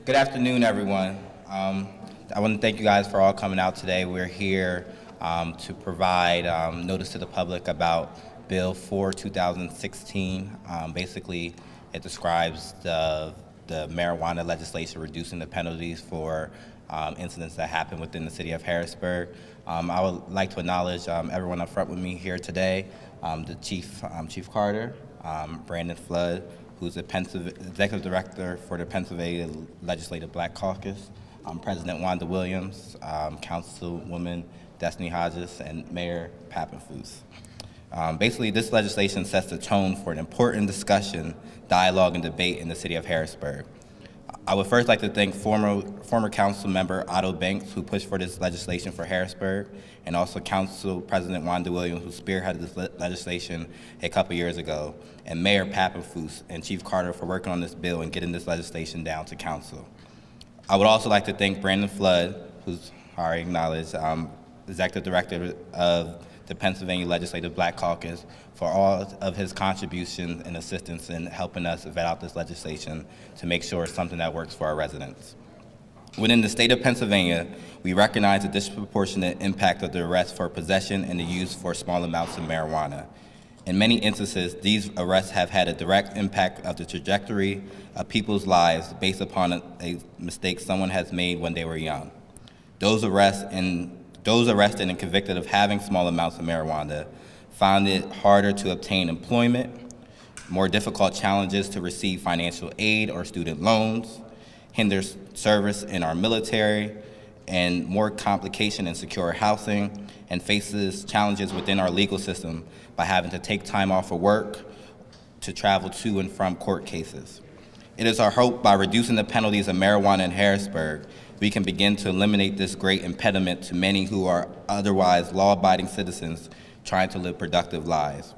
Good afternoon, everyone. I want to thank you guys for all coming out today. We're here to provide notice to the public about Bill 4, 2016. Basically, it describes the marijuana legislation reducing the penalties for incidents that happen within the city of Harrisburg. I would like to acknowledge everyone up front with me here today, the Chief Carter, Brandon Flood, who's the Executive Director for the Pennsylvania Legislative Black Caucus, President Wanda Williams, Councilwoman Destiny Hodges, and Mayor Pappenfuss. Basically, this legislation sets the tone for an important discussion, dialogue, and debate in the city of Harrisburg. I would first like to thank former council member Otto Banks, who pushed for this legislation for Harrisburg, and also Council President Wanda Williams, who spearheaded this legislation a couple years ago, and Mayor Pappenfuss and Chief Carter for working on this bill and getting this legislation down to council. I would also like to thank Brandon Flood, who's already acknowledged, Executive Director of the Pennsylvania Legislative Black Caucus, for all of his contributions and assistance in helping us vet out this legislation to make sure it's something that works for our residents. Within the state of Pennsylvania, we recognize the disproportionate impact of the arrest for possession and the use for small amounts of marijuana. In many instances, these arrests have had a direct impact of the trajectory of people's lives based upon a mistake someone has made when they were young. Those arrested and convicted of having small amounts of marijuana found it harder to obtain employment, more difficult challenges to receive financial aid or student loans, hinders service in our military, and more complication in secure housing, and faces challenges within our legal system by having to take time off of work to travel to and from court cases. It is our hope by reducing the penalties of marijuana in Harrisburg, we can begin to eliminate this great impediment to many who are otherwise law-abiding citizens trying to live productive lives.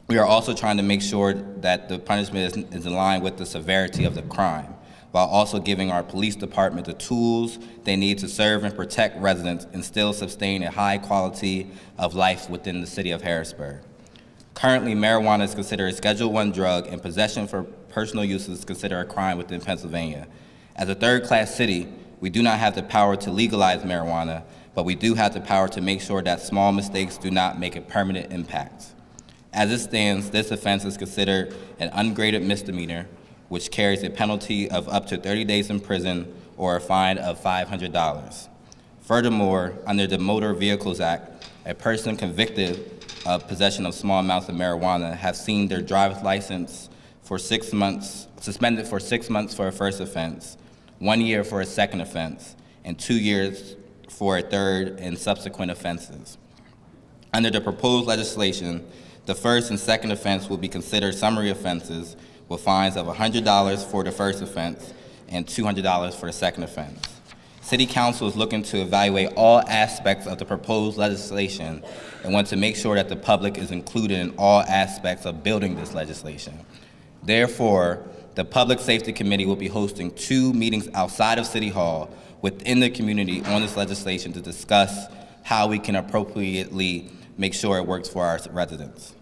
We are also trying to make sure that the punishment is in line with the severity of the crime, while also giving our police department the tools they need to serve and protect residents and still sustain a high quality of life within the city of Harrisburg. Currently, marijuana is considered a Schedule I drug, and possession for personal use is considered a crime within Pennsylvania. As a third-class city, we do not have the power to legalize marijuana, but we do have the power to make sure that small mistakes do not make a permanent impact. As it stands, this offense is considered an ungraded misdemeanor, which carries a penalty of up to 30 days in prison or a fine of $500. Furthermore, under the Motor Vehicles Act, a person convicted of possession of small amounts of marijuana have seen their driver's license for 6 months, suspended for 6 months for a first offense, 1 year for a second offense, and 2 years for a third and subsequent offenses. Under the proposed legislation, the first and second offense will be considered summary offenses with fines of $100 for the first offense and $200 for the second offense. City Council is looking to evaluate all aspects of the proposed legislation and want to make sure that the public is included in all aspects of building this legislation. Therefore, the Public Safety Committee will be hosting 2 meetings outside of City Hall within the community on this legislation to discuss how we can appropriately make sure it works for our residents.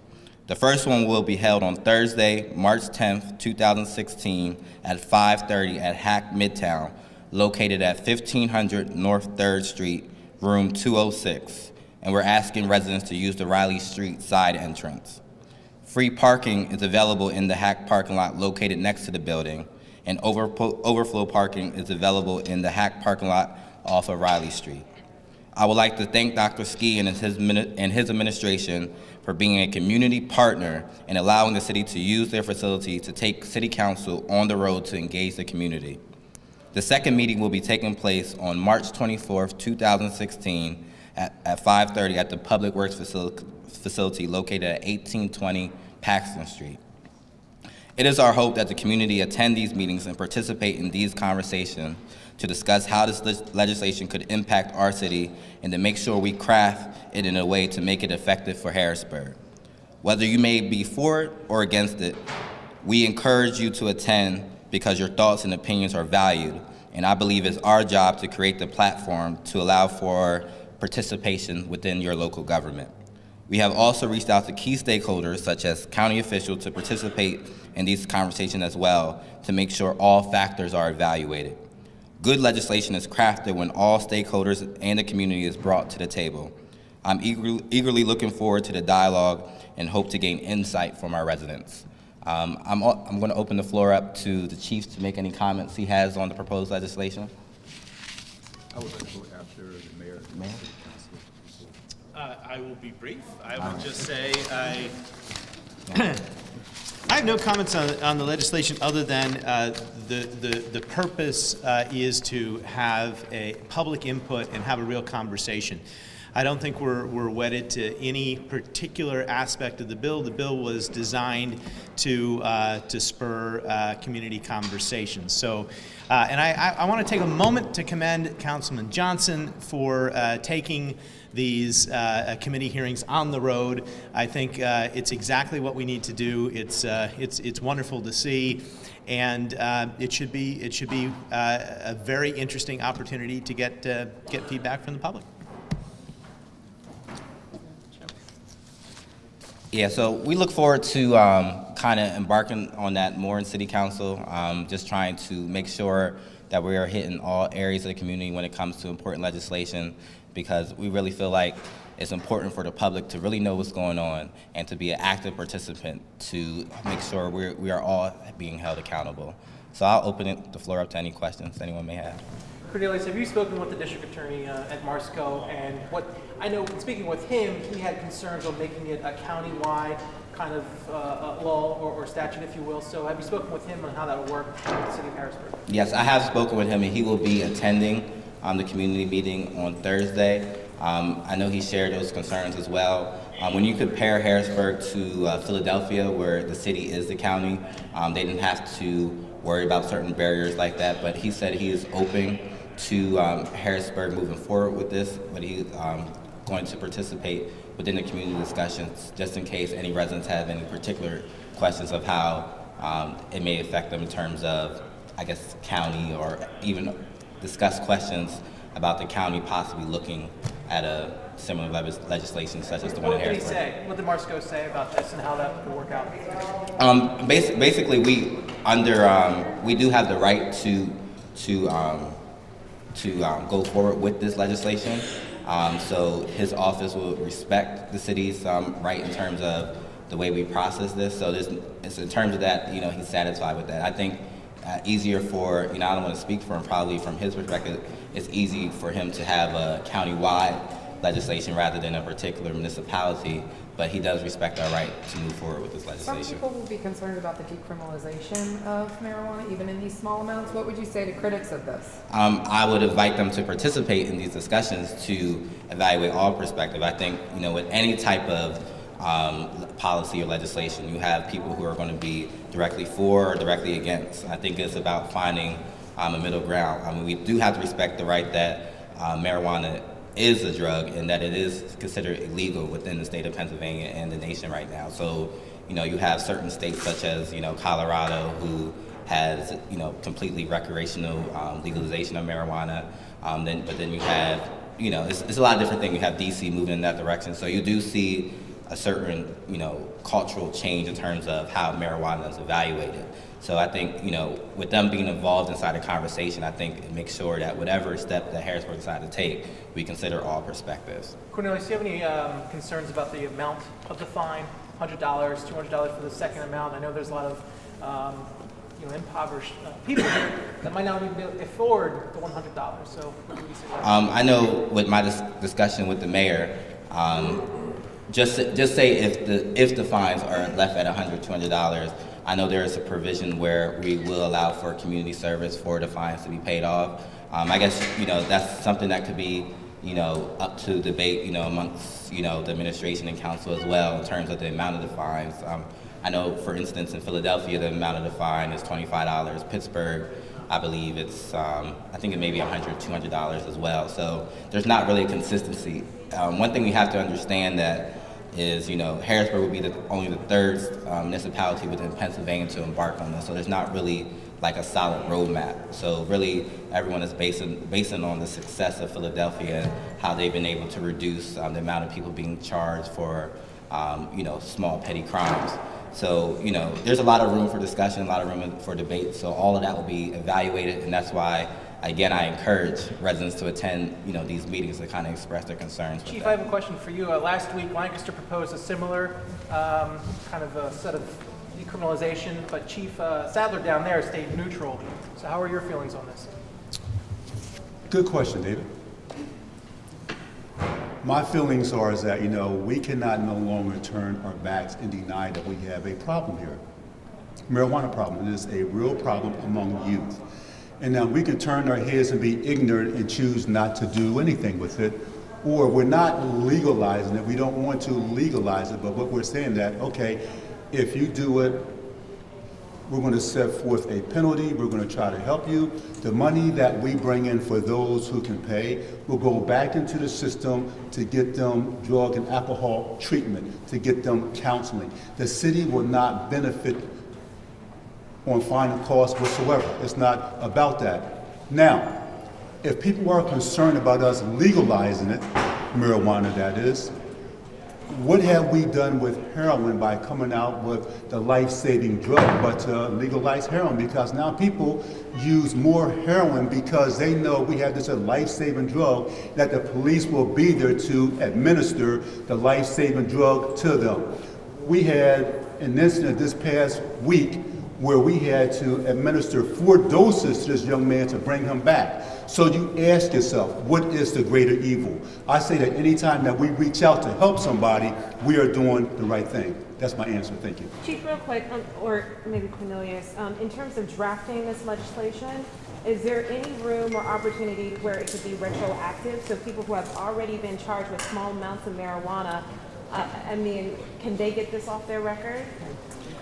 The first one will be held on Thursday, March 10th, 2016 at 5:30 at Hack Midtown, located at 1500 North 3rd Street, room 206, and we're asking residents to use the Riley Street side entrance. Free parking is available in the Hack parking lot located next to the building, and overflow parking is available in the Hack parking lot off of Riley Street. I would like to thank Dr. Ski and his administration for being a community partner and allowing the city to use their facility to take City Council on the road to engage the community. The second meeting will be taking place on March 24th, 2016 at 5:30 at the Public Works facility located at 1820 Paxton Street. It is our hope that the community attend these meetings and participate in these conversations to discuss how this legislation could impact our city and to make sure we craft it in a way to make it effective for Harrisburg. Whether you may be for it or against it, we encourage you to attend because your thoughts and opinions are valued, and I believe it's our job to create the platform to allow for participation within your local government. We have also reached out to key stakeholders such as county officials to participate in these conversations as well to make sure all factors are evaluated. Good legislation is crafted when all stakeholders and the community is brought to the table. I'm eagerly looking forward to the dialogue and hope to gain insight from our residents. I'm going to open the floor up to the chief to make any comments he has on the proposed legislation. I would like to go after the mayor. Mayor? I will be brief. I would just say I have no comments on the legislation other than the purpose is to have a public input and have a real conversation. I don't think we're wedded to any particular aspect of the bill. The bill was designed to spur community conversations. So, and I want to take a moment to commend Councilman Johnson for taking these committee hearings on the road. I think it's exactly what we need to do. It's wonderful to see, and it should be a very interesting opportunity to get feedback from the public. Yeah, so we look forward to kind of embarking on that more in City Council, just trying to make sure that we are hitting all areas of the community when it comes to important legislation, because we really feel like it's important for the public to really know what's going on and to be an active participant to make sure we are all being held accountable. So I'll open the floor up to any questions anyone may have. Cornelius, have you spoken with the district attorney at Marsco? And what I know, speaking with him, he had concerns on making it a county-wide kind of law or statute, if you will. So have you spoken with him on how that will work in the city of Harrisburg? Yes, I have spoken with him, and he will be attending the community meeting on Thursday. I know he shared those concerns as well. When you compare Harrisburg to Philadelphia, where the city is the county, they didn't have to worry about certain barriers like that, but he said he is open to Harrisburg moving forward with this, but he's going to participate within the community discussions just in case any residents have any particular questions of how it may affect them in terms of, I guess, county, or even discuss questions about the county possibly looking at a similar legislation such as the one in Harrisburg. What did he say? What did Marsco say about this and how that could work out? Basically, we do have the right to go forward with this legislation. So his office will respect the city's right in terms of the way we process this. So it's in terms of that, he's satisfied with that. I think easier for, I don't want to speak for him, probably from his perspective, it's easy for him to have a county-wide legislation rather than a particular municipality, but he does respect our right to move forward with this legislation. Some people will be concerned about the decriminalization of marijuana, even in these small amounts. What would you say to critics of this? I would invite them to participate in these discussions to evaluate all perspective. I think, with any type of policy or legislation, you have people who are going to be directly for or directly against. I think it's about finding a middle ground. We do have to respect the right that marijuana is a drug and that it is considered illegal within the state of Pennsylvania and the nation right now. So, you have certain states such as, Colorado, who has, completely recreational legalization of marijuana. But then you have, it's a lot of different things. You have DC moving in that direction. So you do see a certain, cultural change in terms of how marijuana is evaluated. So I think, with them being involved inside the conversation, I think it makes sure that whatever step that Harrisburg decides to take, we consider all perspectives. Cornelius, do you have any concerns about the amount of the fine? $100, $200 for the second amount? I know there's a lot of impoverished people here that might not even be able to afford the $100. So what do you say? I know with my discussion with the mayor, just say if the fines are left at $100, $200, I know there is a provision where we will allow for community service for the fines to be paid off. I guess that's something that could be up to debate amongst the administration and council as well in terms of the amount of the fines. I know, for instance, in Philadelphia, the amount of the fine is $25. Pittsburgh, I believe it's, I think it may be $100, $200 as well. So there's not really a consistency. One thing we have to understand that is, Harrisburg would be only the third municipality within Pennsylvania to embark on this. So there's not really like a solid roadmap. So really, everyone is basing on the success of Philadelphia and how they've been able to reduce the amount of people being charged for, small petty crimes. So, there's a lot of room for discussion, a lot of room for debate. So all of that will be evaluated, and that's why, again, I encourage residents to attend, these meetings to kind of express their concerns. Chief, I have a question for you. Last week, Lancaster proposed a similar kind of a set of decriminalization, but Chief Sadler down there stayed neutral. So how are your feelings on this? Good question, David. My feelings are is that, we cannot no longer turn our backs and deny that we have a problem here. Marijuana problem. It is a real problem among youth. And now we can turn our heads and be ignorant and choose not to do anything with it, or we're not legalizing it. We don't want to legalize it, but what we're saying that, okay, if you do it, we're going to set forth a penalty. We're going to try to help you. The money that we bring in for those who can pay will go back into the system to get them drug and alcohol treatment, to get them counseling. The city will not benefit on finding costs whatsoever. It's not about that. Now, if people are concerned about us legalizing it, marijuana that is, what have we done with heroin by coming out with the life-saving drug but to legalize heroin? Because now people use more heroin because they know we have this a life-saving drug that the police will be there to administer the life-saving drug to them. We had an incident this past week where we had to administer 4 doses to this young man to bring him back. So you ask yourself, what is the greater evil? I say that anytime that we reach out to help somebody, we are doing the right thing. That's my answer. Thank you. Chief, real quick, or maybe Cornelius, in terms of drafting this legislation, is there any room or opportunity where it could be retroactive? So people who have already been charged with small amounts of marijuana, can they get this off their record?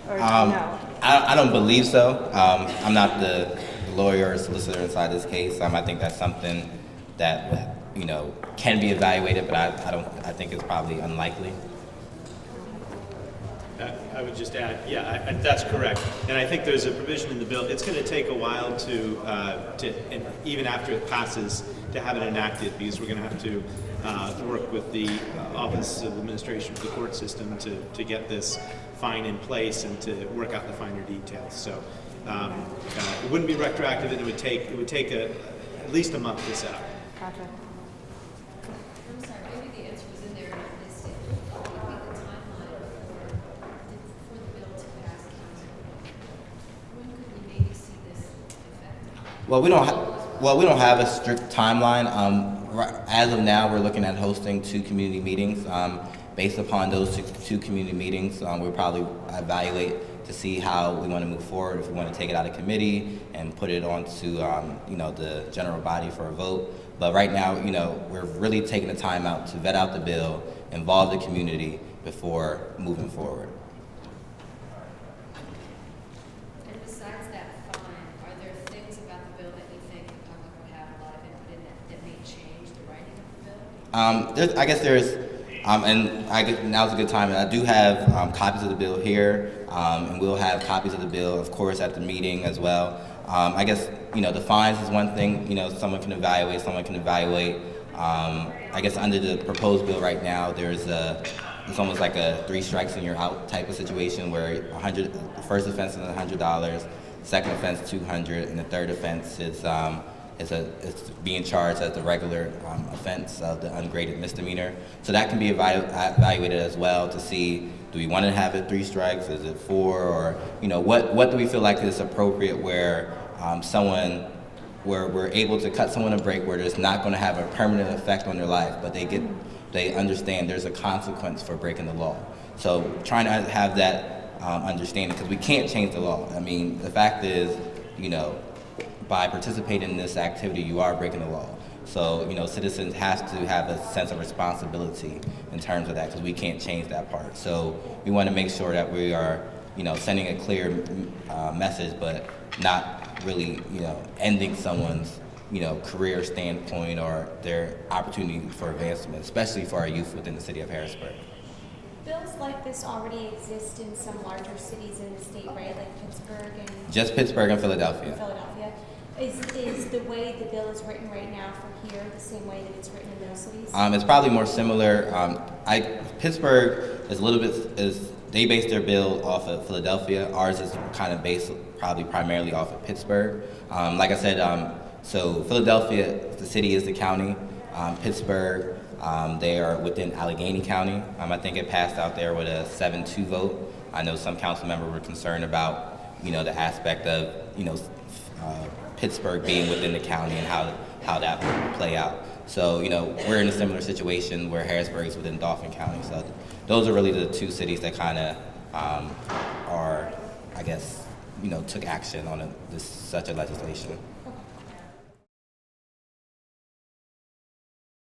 Or no? I don't believe so. I'm not the lawyer or solicitor inside this case. I think that's something that can be evaluated, but I think it's probably unlikely. I would just add, that's correct. And I think there's a provision in the bill. It's going to take a while to and even after it passes, to have it enacted, because we're going to have to work with the Office of Administration for the Court System to get this fine in place and to work out the finer details. So it wouldn't be retroactive, and it would take at least a month to set up. Gotcha. I'm sorry, maybe the answer was in there and I missed it. What would be the timeline for the bill to pass council? When could we maybe see this effective? Well, we don't have a strict timeline. As of now, we're looking at hosting 2 community meetings. Based upon those two community meetings, we'll probably evaluate to see how we want to move forward, if we want to take it out of committee and put it onto the general body for a vote. But right now, we're really taking the time out to vet out the bill, involve the community before moving forward. And besides that fine, are there things about the bill that you think the public would have a lot of input in that may change the writing of the bill? I guess there's, now's a good time. I do have copies of the bill here, and we'll have copies of the bill, of course, at the meeting as well. I guess, the fines is one thing, someone can evaluate. I guess under the proposed bill right now, it's almost like a 3 strikes and you're out type of situation where the first offense is $100, second offense $200, and the third offense is it's being charged as the regular offense of the ungraded misdemeanor. So that can be evaluated as well to see, do we want to have it 3 strikes? Is it 4? Or what do we feel like is appropriate where where we're able to cut someone a break where there's not going to have a permanent effect on their life, but they understand there's a consequence for breaking the law. So trying to have that understanding, because we can't change the law. I mean, the fact is, by participating in this activity, you are breaking the law. So, citizens have to have a sense of responsibility in terms of that, because we can't change that part. So we want to make sure that we are, sending a clear message, but not really, ending someone's, career standpoint or their opportunity for advancement, especially for our youth within the city of Harrisburg. Bill's like this already exist in some larger cities in the state, right? Like Pittsburgh and Just Pittsburgh and Philadelphia. Philadelphia. Is the way the bill is written right now for here the same way that it's written in those cities? It's probably more similar. Pittsburgh is a little bit, they base their bill off of Philadelphia. Ours is kind of based probably primarily off of Pittsburgh. Like I said, so Philadelphia, the city is the county. Pittsburgh, they are within Allegheny County. I think it passed out there with a 7-2 vote. I know some council members were concerned about, the aspect of, Pittsburgh being within the county and how that would play out. So, we're in a similar situation where Harrisburg is within Dauphin County. So those are really the two cities that kind of are, I guess, took action on such a legislation.